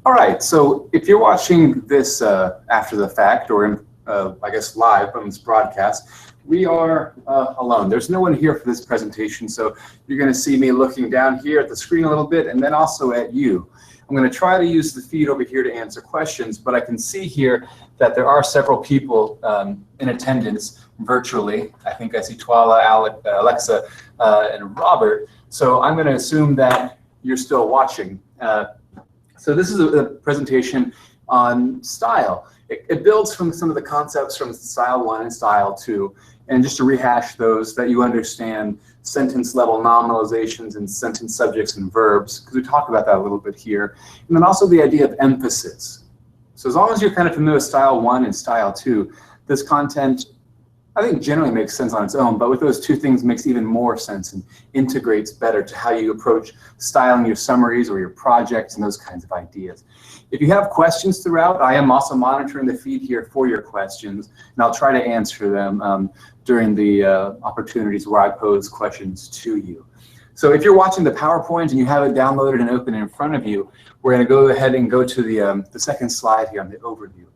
All right, so if you're watching this after the fact, or I guess live on this broadcast, we are alone. There's no one here for this presentation, so you're going to see me looking down here at the screen a little bit and then also at you. I'm going to try to use the feed over here to answer questions, but I can see here that there are several people in attendance virtually. I think I see Twala, Alexa, and Robert. So I'm going to assume that you're still watching. So this is a presentation on style. It builds from some of the concepts from Style 1 and Style 2. And just to rehash those, that you understand sentence level nominalizations and sentence subjects and verbs, because we talk about that a little bit here. And then also the idea of emphasis. So as long as you're kind of familiar with Style 1 and Style 2, this content, I think, generally makes sense on its own, but with those two things makes even more sense and integrates better to how you approach styling your summaries or your projects and those kinds of ideas. If you have questions throughout, I am also monitoring the feed here for your questions, and I'll try to answer them during the opportunities where I pose questions to you. So if you're watching the PowerPoint and you have it downloaded and open in front of you, we're going to go ahead and go to the second slide here on the overview.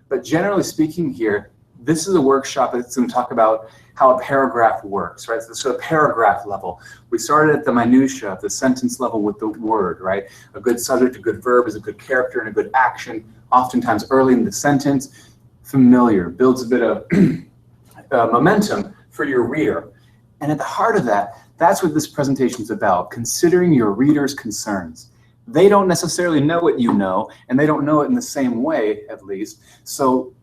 But generally speaking here, this is a workshop that's going to talk about how a paragraph works, right? So the paragraph level. We started at the minutia of the sentence level with the word, right? A good subject, a good verb is a good character and a good action, oftentimes early in the sentence. Familiar, builds a bit of momentum for your reader. And at the heart of that, that's what this presentation is about, considering your reader's concerns. They don't necessarily know what you know, and they don't know it in the same way, at least. So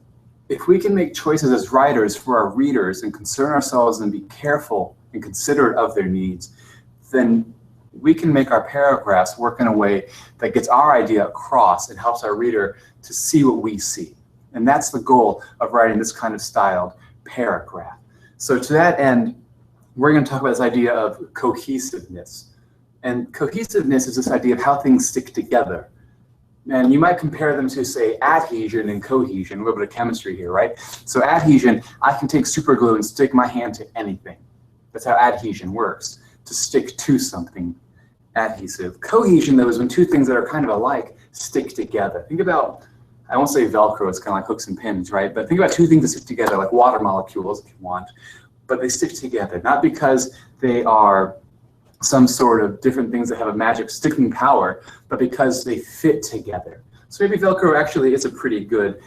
if we can make choices as writers for our readers and concern ourselves and be careful and considerate of their needs, then we can make our paragraphs work in a way that gets our idea across and helps our reader to see what we see. And that's the goal of writing this kind of styled paragraph. So to that end, we're going to talk about this idea of cohesiveness. And cohesiveness is this idea of how things stick together. And you might compare them to, say, adhesion and cohesion, a little bit of chemistry here, right? So adhesion, I can take super glue and stick my hand to anything. That's how adhesion works, to stick to something. Adhesive. Cohesion, though, is when two things that are kind of alike stick together. Think about, I won't say Velcro, it's kind of like hooks and pins, right? But think about two things that stick together, like water molecules, if you want, but they stick together, not because they are some sort of different things that have a magic sticking power, but because they fit together. So maybe Velcro actually is a pretty good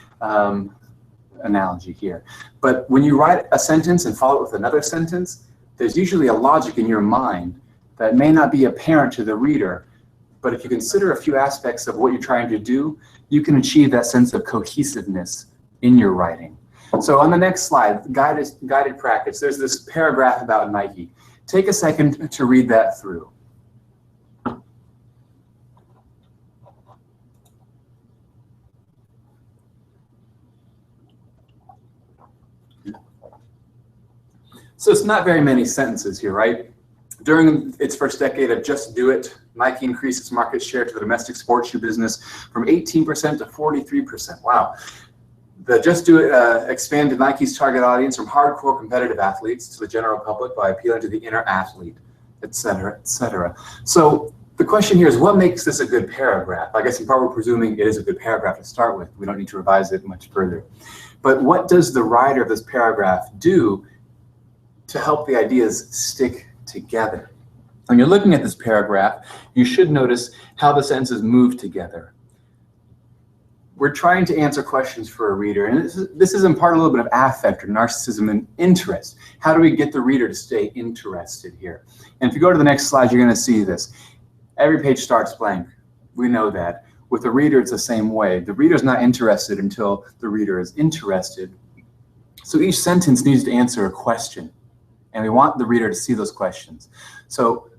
analogy here. But when you write a sentence and follow it with another sentence, there's usually a logic in your mind that may not be apparent to the reader, but if you consider a few aspects of what you're trying to do, you can achieve that sense of cohesiveness in your writing. So on the next slide, guided practice, there's this paragraph about Nike. Take a second to read that through. So it's not very many sentences here, right? During its first decade of Just Do It, Nike increased its market share to the domestic sports shoe business from 18% to 43%. Wow. The Just Do It expanded Nike's target audience from hardcore competitive athletes to the general public by appealing to the inner athlete, et cetera, et cetera. So the question here is, what makes this a good paragraph? I guess in part we're presuming it is a good paragraph to start with. We don't need to revise it much further. But what does the writer of this paragraph do to help the ideas stick together? When you're looking at this paragraph, you should notice how the sentences move together. We're trying to answer questions for a reader, and this is in part a little bit of affect or narcissism and interest. How do we get the reader to stay interested here? And if you go to the next slide, you're going to see this. Every page starts blank. We know that. With the reader, it's the same way. The reader's not interested until the reader is interested. So each sentence needs to answer a question, and we want the reader to see those questions. So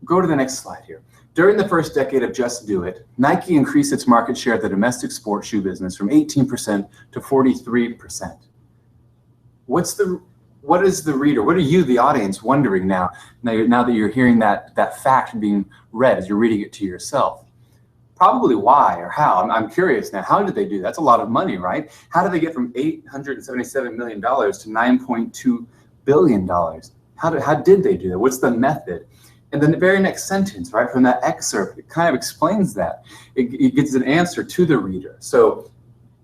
go to the next slide here. During the first decade of Just Do It, Nike increased its market share of the domestic sports shoe business from 18% to 43%. What is the reader, what are you, the audience, wondering now that you're hearing that fact being read as you're reading it to yourself? Probably why or how. I'm curious now. How did they do that? That's a lot of money, right? How did they get from $877 million to $9.2 billion? How did they do that? What's the method? And then the very next sentence, right, from that excerpt, it kind of explains that. It gives an answer to the reader. So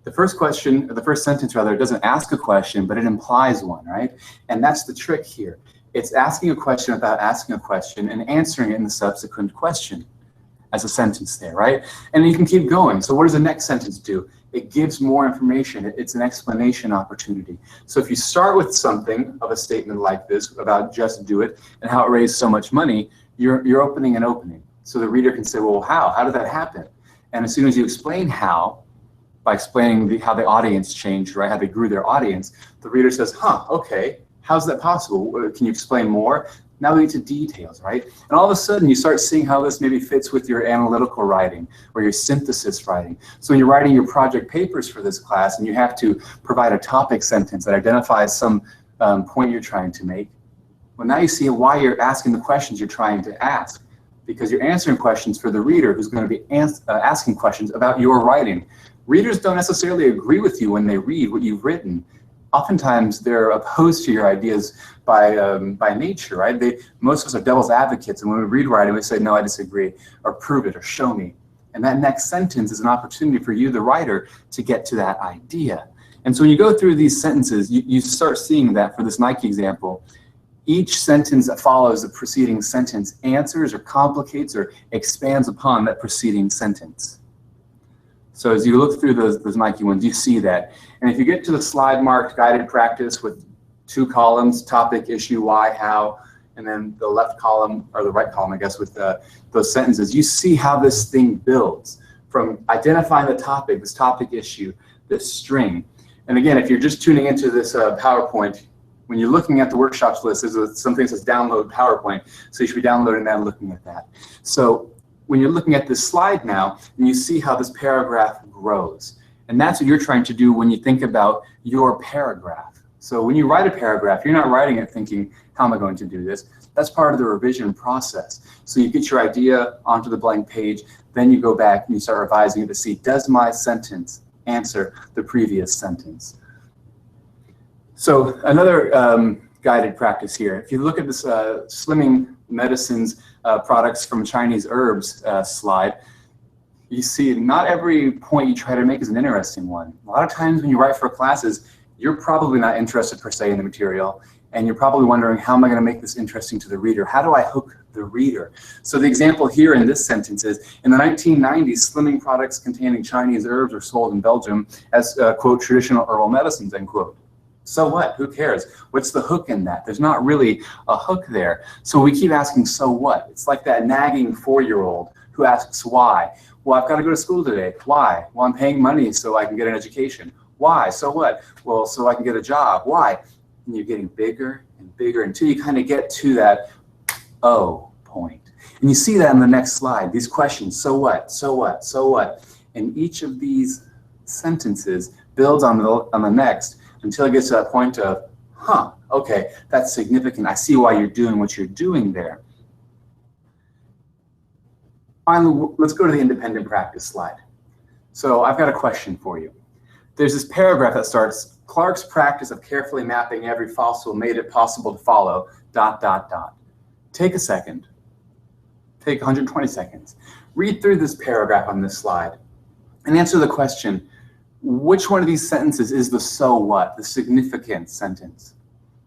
the first question, or the first sentence rather, doesn't ask a question, but it implies one, right? And that's the trick here. It's asking a question without asking a question and answering it in the subsequent question as a sentence there, right? And you can keep going. So what does the next sentence do? It gives more information. It's an explanation opportunity. So if you start with something of a statement like this about just do it and how it raised so much money, you're opening an opening. So the reader can say, well, how? How did that happen? And as soon as you explain how, by explaining how the audience changed, right, how they grew their audience, the reader says, huh, okay, how's that possible? Can you explain more? Now we get to details, right? And all of a sudden you start seeing how this maybe fits with your analytical writing or your synthesis writing. So when you're writing your project papers for this class and you have to provide a topic sentence that identifies some point you're trying to make, well, now you see why you're asking the questions you're trying to ask, because you're answering questions for the reader who's going to be asking questions about your writing. Readers don't necessarily agree with you when they read what you've written. Oftentimes they're opposed to your ideas by nature, right? Most of us are devil's advocates, and when we read writing, we say, no, I disagree, or prove it, or show me. And that next sentence is an opportunity for you, the writer, to get to that idea. And so when you go through these sentences, you start seeing that for this Nike example, each sentence that follows the preceding sentence answers or complicates or expands upon that preceding sentence. So as you look through those Nike ones, you see that. And if you get to the slide marked guided practice with 2 columns, topic, issue, why, how, and then the left column, or the right column, I guess, with those sentences, you see how this thing builds from identifying the topic, this topic issue, this string. And again, if you're just tuning into this PowerPoint, when you're looking at the workshops list, there's something that says download PowerPoint. So you should be downloading that and looking at that. So when you're looking at this slide now, and you see how this paragraph grows. And that's what you're trying to do when you think about your paragraph. So when you write a paragraph, you're not writing it thinking, how am I going to do this? That's part of the revision process. So you get your idea onto the blank page, then you go back and you start revising it to see, does my sentence answer the previous sentence? So another guided practice here. If you look at this slimming medicines products from Chinese herbs slide, you see not every point you try to make is an interesting one. A lot of times when you write for classes, you're probably not interested per se in the material, and you're probably wondering, how am I going to make this interesting to the reader? How do I hook the reader? So the example here in this sentence is, in the 1990s, slimming products containing Chinese herbs were sold in Belgium as, quote, traditional herbal medicines, end quote. So what? Who cares? What's the hook in that? There's not really a hook there. So we keep asking, so what? It's like that nagging 4-year-old who asks why. Well, I've got to go to school today. Why? Well, I'm paying money so I can get an education. Why? So what? Well, so I can get a job. Why? And you're getting bigger and bigger until you kind of get to that oh point. And you see that on the next slide, these questions, so what? So what? So what? And each of these sentences builds on the next until it gets to that point of, huh, okay, that's significant. I see why you're doing what you're doing there. Finally, let's go to the independent practice slide. So I've got a question for you. There's this paragraph that starts, Clark's practice of carefully mapping every fossil made it possible to follow, ... Take a second. Take 120 seconds. Read through this paragraph on this slide and answer the question, which one of these sentences is the so what, the significant sentence?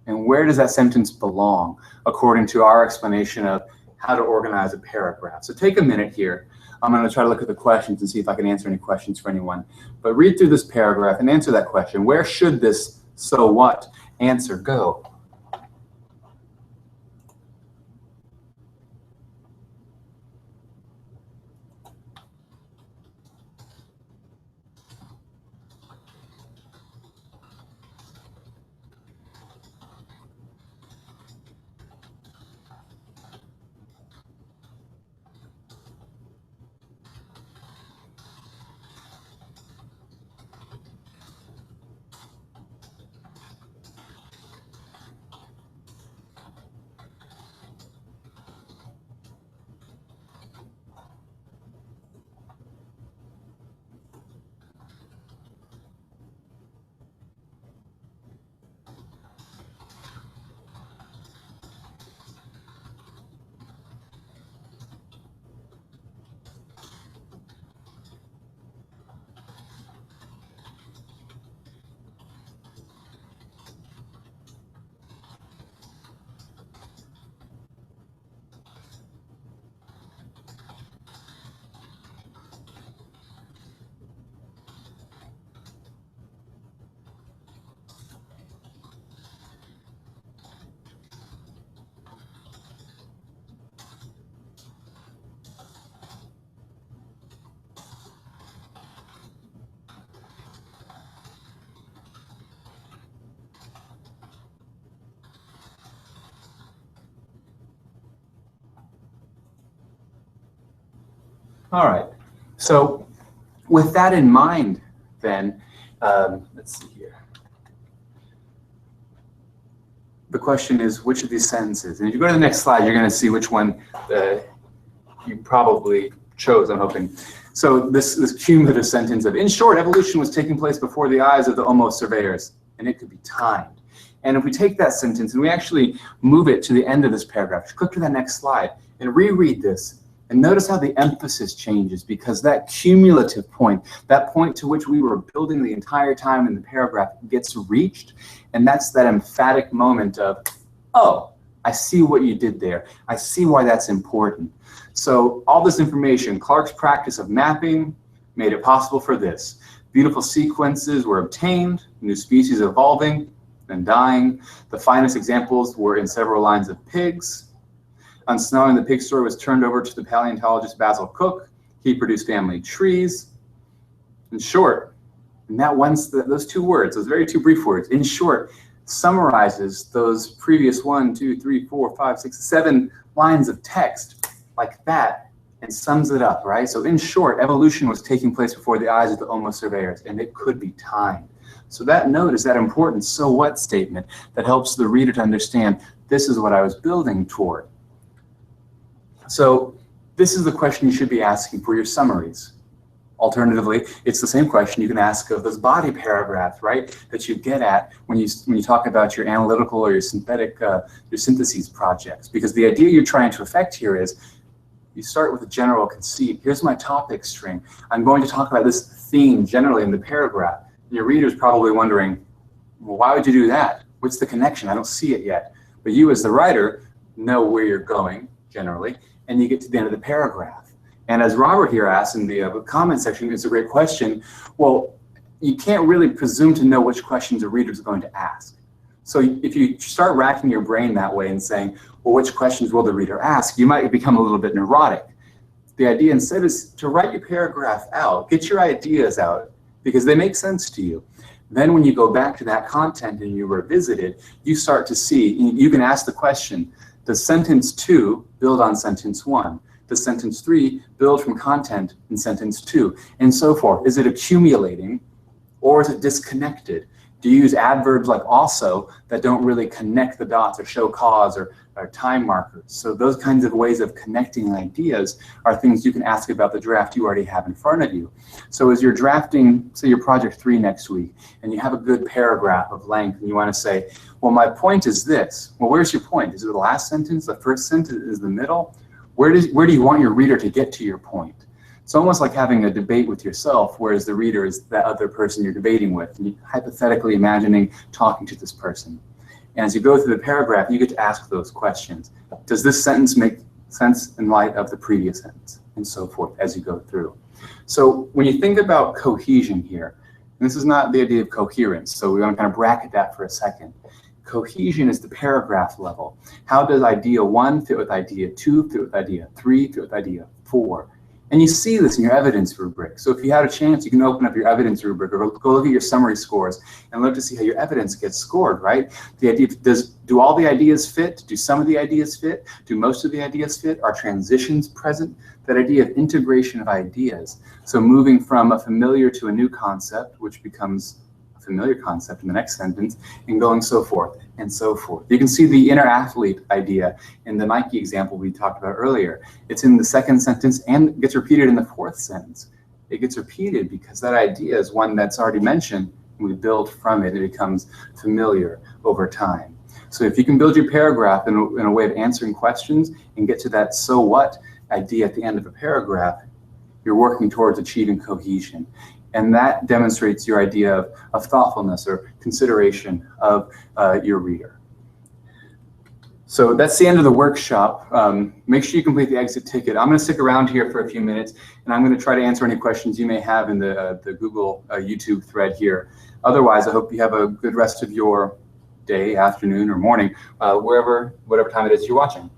And where does that sentence belong according to our explanation of how to organize a paragraph? So take a minute here. I'm going to try to look at the questions and see if I can answer any questions for anyone. But read through this paragraph and answer that question. Where should this so what answer go? All right. So with that in mind, then, let's see here. The question is, which of these sentences? And if you go to the next slide, you're going to see which one you probably chose, I'm hoping. So this cumulative sentence of, in short, evolution was taking place before the eyes of the Homo surveyors, and it could be timed. And if we take that sentence and we actually move it to the end of this paragraph, just click to that next slide and reread this, and notice how the emphasis changes, because that cumulative point, that point to which we were building the entire time in the paragraph, gets reached, and that's that emphatic moment of, oh, I see what you did there. I see why that's important. So all this information, Clark's practice of mapping made it possible for this. Beautiful sequences were obtained, new species evolving and dying. The finest examples were in several lines of pigs. Unsnowing the pig story was turned over to the paleontologist Basil Cook. He produced family trees. In short, and that those two words, those very two brief words, in short, summarizes those previous 1, 2, 3, 4, 5, 6, 7 lines of text like that and sums it up, right? So in short, evolution was taking place before the eyes of the Homo surveyors, and it could be timed. So that note is that important so what statement that helps the reader to understand this is what I was building toward. So this is the question you should be asking for your summaries. Alternatively, it's the same question you can ask of those body paragraphs, right? That you get at when you talk about your analytical or your syntheses projects. Because the idea you're trying to affect here is you start with a general conceit. Here's my topic string. I'm going to talk about this theme generally in the paragraph. And your reader's probably wondering, well, why would you do that? What's the connection? I don't see it yet. But you as the writer know where you're going generally, and you get to the end of the paragraph. And as Robert here asked in the comment section, it's a great question. Well, you can't really presume to know which questions a reader is going to ask. So if you start racking your brain that way and saying, well, which questions will the reader ask, you might become a little bit neurotic. The idea instead is to write your paragraph out, get your ideas out, because they make sense to you. Then when you go back to that content and you revisit it, you start to see, you can ask the question, does sentence 2 build on sentence 1? Does sentence 3 build from content in sentence 2? And so forth. Is it accumulating or is it disconnected? Do you use adverbs like also that don't really connect the dots or show cause or time markers? So those kinds of ways of connecting ideas are things you can ask about the draft you already have in front of you. So as you're drafting, say, your project 3 next week, and you have a good paragraph of length, and you want to say, well, my point is this. Well, where's your point? Is it the last sentence, the first sentence, is the middle? Where do you want your reader to get to your point? It's almost like having a debate with yourself, whereas the reader is that other person you're debating with, and you're hypothetically imagining talking to this person. And as you go through the paragraph, you get to ask those questions. Does this sentence make sense in light of the previous sentence? And so forth as you go through. So when you think about cohesion here, and this is not the idea of coherence, so we want to kind of bracket that for a second. Cohesion is the paragraph level. How does idea 1 fit with idea 2, fit with idea 3, fit with idea 4? And you see this in your evidence rubric. So if you had a chance, you can open up your evidence rubric or go look at your summary scores and look to see how your evidence gets scored, right? The idea, do all the ideas fit? Do some of the ideas fit? Do most of the ideas fit? Are transitions present? That idea of integration of ideas. So moving from a familiar to a new concept, which becomes a familiar concept in the next sentence, and going so forth and so forth. You can see the inner athlete idea in the Nike example we talked about earlier. It's in the second sentence and gets repeated in the fourth sentence. It gets repeated because that idea is one that's already mentioned, and we build from it. It becomes familiar over time. So if you can build your paragraph in a way of answering questions and get to that so what idea at the end of a paragraph, you're working towards achieving cohesion. And that demonstrates your idea of thoughtfulness or consideration of your reader. So that's the end of the workshop. Make sure you complete the exit ticket. I'm going to stick around here for a few minutes, and I'm going to try to answer any questions you may have in the Google YouTube thread here. Otherwise, I hope you have a good rest of your day, afternoon, or morning, whatever time it is you're watching.